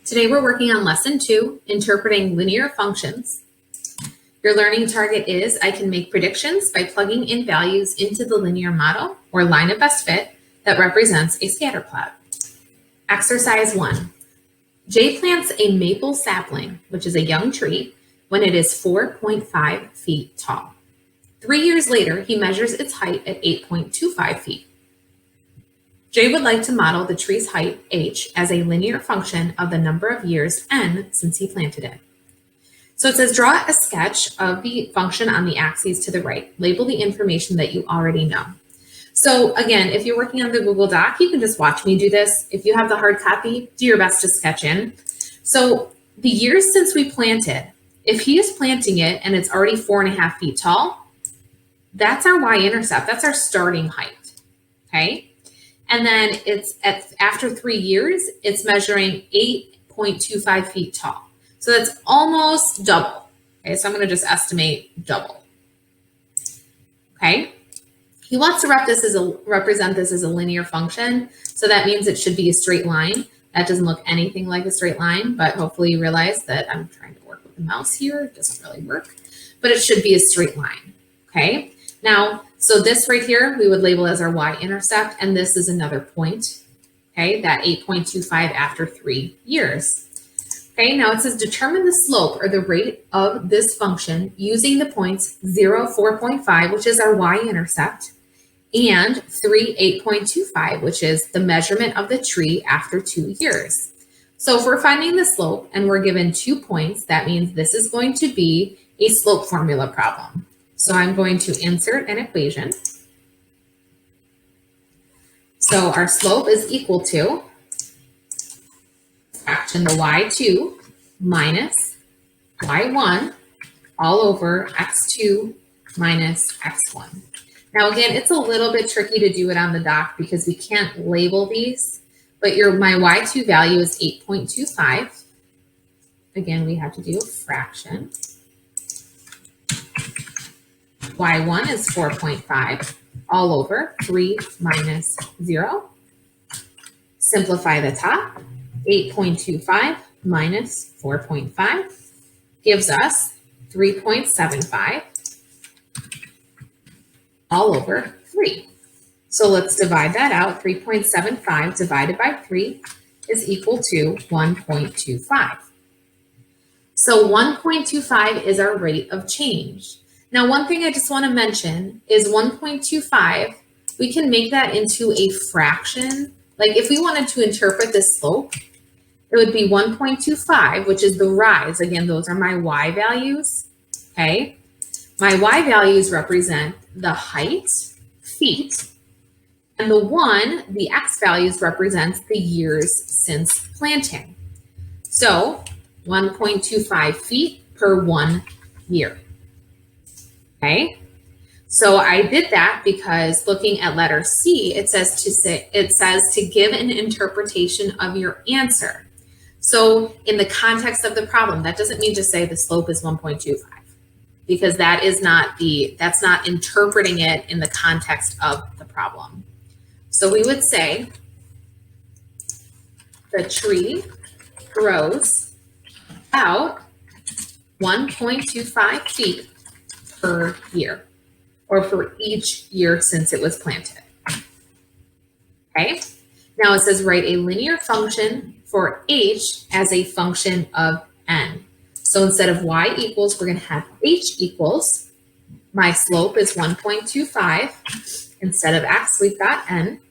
Today we're working on lesson 2, interpreting linear functions. Your learning target is I can make predictions by plugging in values into the linear model or line of best fit that represents a scatter plot. Exercise 1. Jay plants a maple sapling, which is a young tree, when it is 4.5 feet tall. 3 years later, he measures its height at 8.25 feet. Jay would like to model the tree's height, h, as a linear function of the number of years, n, since he planted it. So it says draw a sketch of the function on the axes to the right. Label the information that you already know. So again, if you're working on the Google Doc, you can just watch me do this. If you have the hard copy, do your best to sketch in. So the years since we planted, if he is planting it and it's already 4.5 feet tall, that's our y-intercept. That's our starting height, okay? And then after 3 years, it's measuring 8.25 feet tall. So that's almost double. Okay, so I'm going to just estimate double. Okay, he wants to represent this as a linear function. So that means it should be a straight line. That doesn't look anything like a straight line, but hopefully you realize that I'm trying to work with the mouse here. It doesn't really work, but it should be a straight line. Okay, now, so this right here, we would label as our y-intercept, and this is another point, okay, that 8.25 after 3 years. Okay, now it says determine the slope or the rate of this function using the points 0, 4.5, which is our y-intercept, and 3, 8.25, which is the measurement of the tree after 2 years. So if we're finding the slope and we're given 2 points, that means this is going to be a slope formula problem. So I'm going to insert an equation. So our slope is equal to fraction the y2 minus y1 all over x2 minus x1. Now again, it's a little bit tricky to do it on the doc because we can't label these, but my y2 value is 8.25. Again, we have to do a fraction. Y1 is 4.5 all over 3 minus 0. Simplify the top. 8.25 minus 4.5 gives us 3.75 all over 3. So let's divide that out. 3.75 divided by 3 is equal to 1.25. So 1.25 is our rate of change. Now, one thing I just want to mention is 1.25, we can make that into a fraction. Like if we wanted to interpret this slope, it would be 1.25, which is the rise. Again, those are my y values, okay? My y values represent the height, feet, and the 1, the x values represents the years since planting. So 1.25 feet per 1 year. Okay, so I did that because looking at letter C, it says to give an interpretation of your answer. So in the context of the problem, that doesn't mean to say the slope is 1.25 because that's not interpreting it in the context of the problem. So we would say the tree grows about 1.25 feet per year, or for each year since it was planted. Okay, now it says write a linear function for h as a function of n. So instead of y equals, we're going to have h equals, my slope is 1.25. Instead of x, we've got n.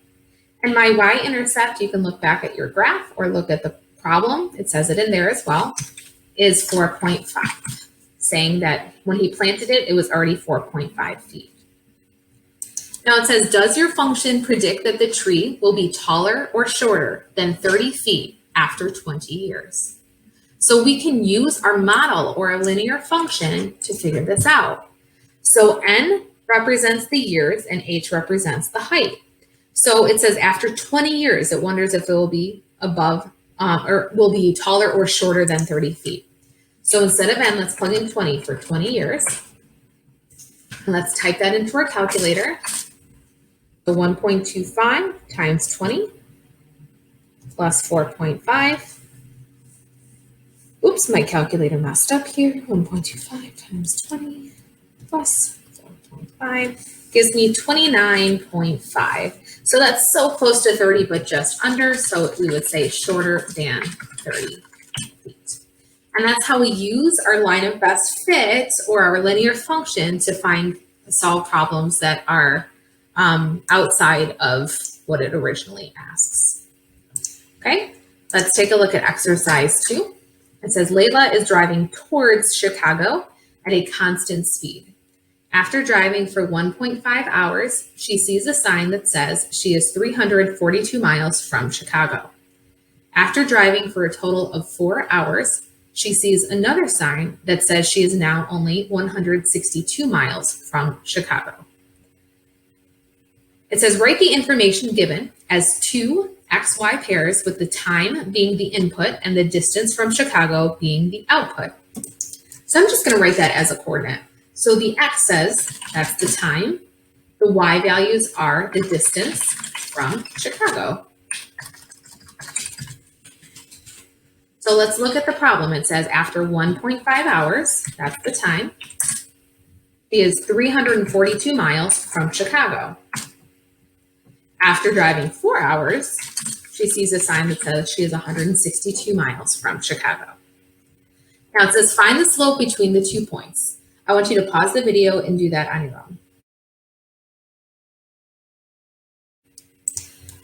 And my y-intercept, you can look back at your graph or look at the problem, it says it in there as well, is 4.5. Saying that when he planted it, it was already 4.5 feet. Now it says, does your function predict that the tree will be taller or shorter than 30 feet after 20 years? So we can use our model or a linear function to figure this out. So n represents the years and h represents the height. So it says after 20 years, it wonders if it will be above or will be taller or shorter than 30 feet. So instead of n, let's plug in 20 for 20 years. And let's type that into our calculator. So 1.25 times 20 plus 4.5 Oops, my calculator messed up here. 1.25 times 20 plus 4.5 gives me 29.5. So that's so close to 30, but just under. So we would say shorter than 30 feet. And that's how we use our line of best fit or our linear function to solve problems that are outside of what it originally asks. Okay, let's take a look at exercise 2. It says Layla is driving towards Chicago at a constant speed. After driving for 1.5 hours, she sees a sign that says she is 342 miles from Chicago. After driving for a total of 4 hours, she sees another sign that says she is now only 162 miles from Chicago. It says write the information given as two XY pairs with the time being the input and the distance from Chicago being the output. So I'm just going to write that as a coordinate. So the X says that's the time. The Y values are the distance from Chicago. So let's look at the problem. It says after 1.5 hours, that's the time, she is 342 miles from Chicago. After driving 4 hours, she sees a sign that says she is 162 miles from Chicago. Now it says find the slope between the 2 points. I want you to pause the video and do that on your own.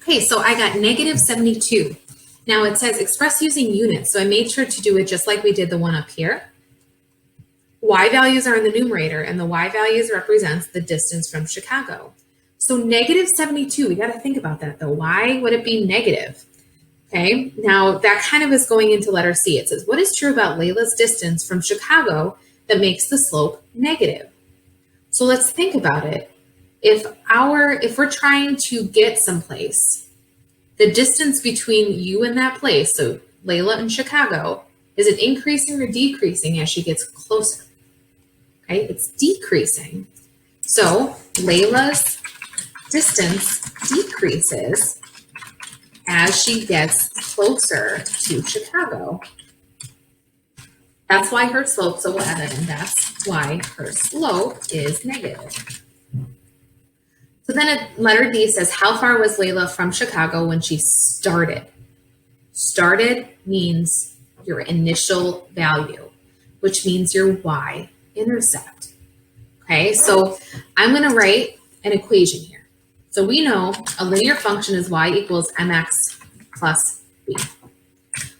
Okay, so I got negative 72. Now it says express using units, so I made sure to do it just like we did the one up here. Y values are in the numerator, and the Y values represents the distance from Chicago. So negative 72, we got to think about that though. Why would it be negative? Okay, now that kind of is going into letter C. It says, what is true about Layla's distance from Chicago that makes the slope negative? So let's think about it. If we're trying to get someplace, the distance between you and that place, so Layla and Chicago, is it increasing or decreasing as she gets closer? Okay, it's decreasing. So Layla's distance decreases as she gets closer to Chicago. That's why her slope, so we'll add that in, that's why her slope is negative. So then letter D says, how far was Layla from Chicago when she started? Started means your initial value, which means your y-intercept. Okay, so I'm going to write an equation here. So we know a linear function is y equals mx plus b.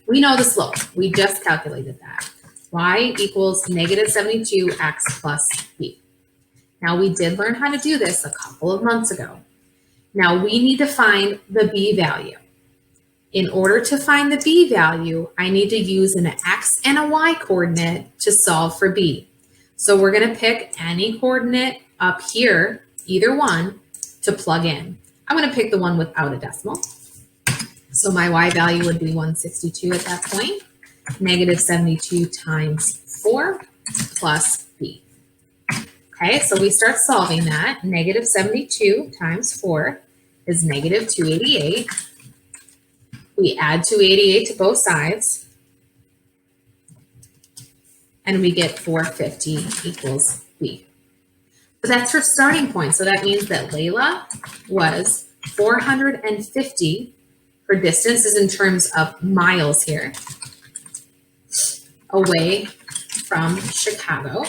We know the slope. We just calculated that. Y equals negative 72x plus b. Now we did learn how to do this a couple of months ago. Now we need to find the b value. In order to find the b value, I need to use an x and a y coordinate to solve for b. So we're going to pick any coordinate up here, either one, to plug in. I'm going to pick the one without a decimal. So my y value would be 162 at that point. Negative 72 times 4 plus b. Okay, so we start solving that. Negative 72 times 4 is negative 288. We add 288 to both sides, and we get 450 equals b. But that's her starting point, so that means that Layla was 450, her distance is in terms of miles here, away from Chicago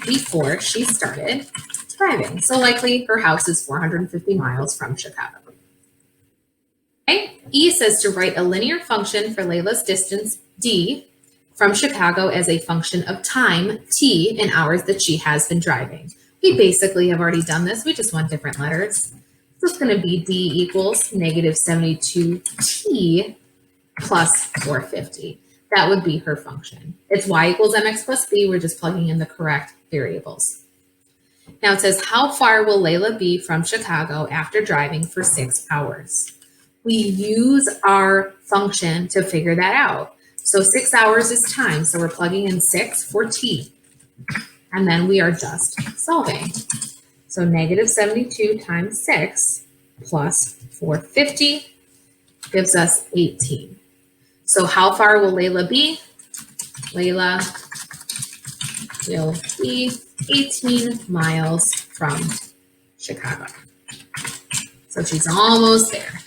before she started driving. So likely her house is 450 miles from Chicago. Okay, E says to write a linear function for Layla's distance D from Chicago as a function of time T in hours that she has been driving. We basically have already done this, we just want different letters. So it's going to be D equals negative 72T plus 450. That would be her function. It's y equals mx plus b. We're just plugging in the correct variables. Now it says, how far will Layla be from Chicago after driving for 6 hours? We use our function to figure that out. So 6 hours is time. So we're plugging in 6 for t. And then we are just solving. So negative 72 times 6 plus 450 gives us 18. So how far will Layla be? Layla will be 18 miles from Chicago. So she's almost there.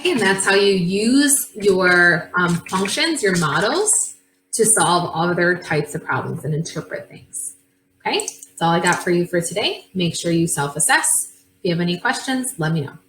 And that's how you use your functions, your models, to solve other types of problems and interpret things. Okay, that's all I got for you for today. Make sure you self-assess. If you have any questions, let me know.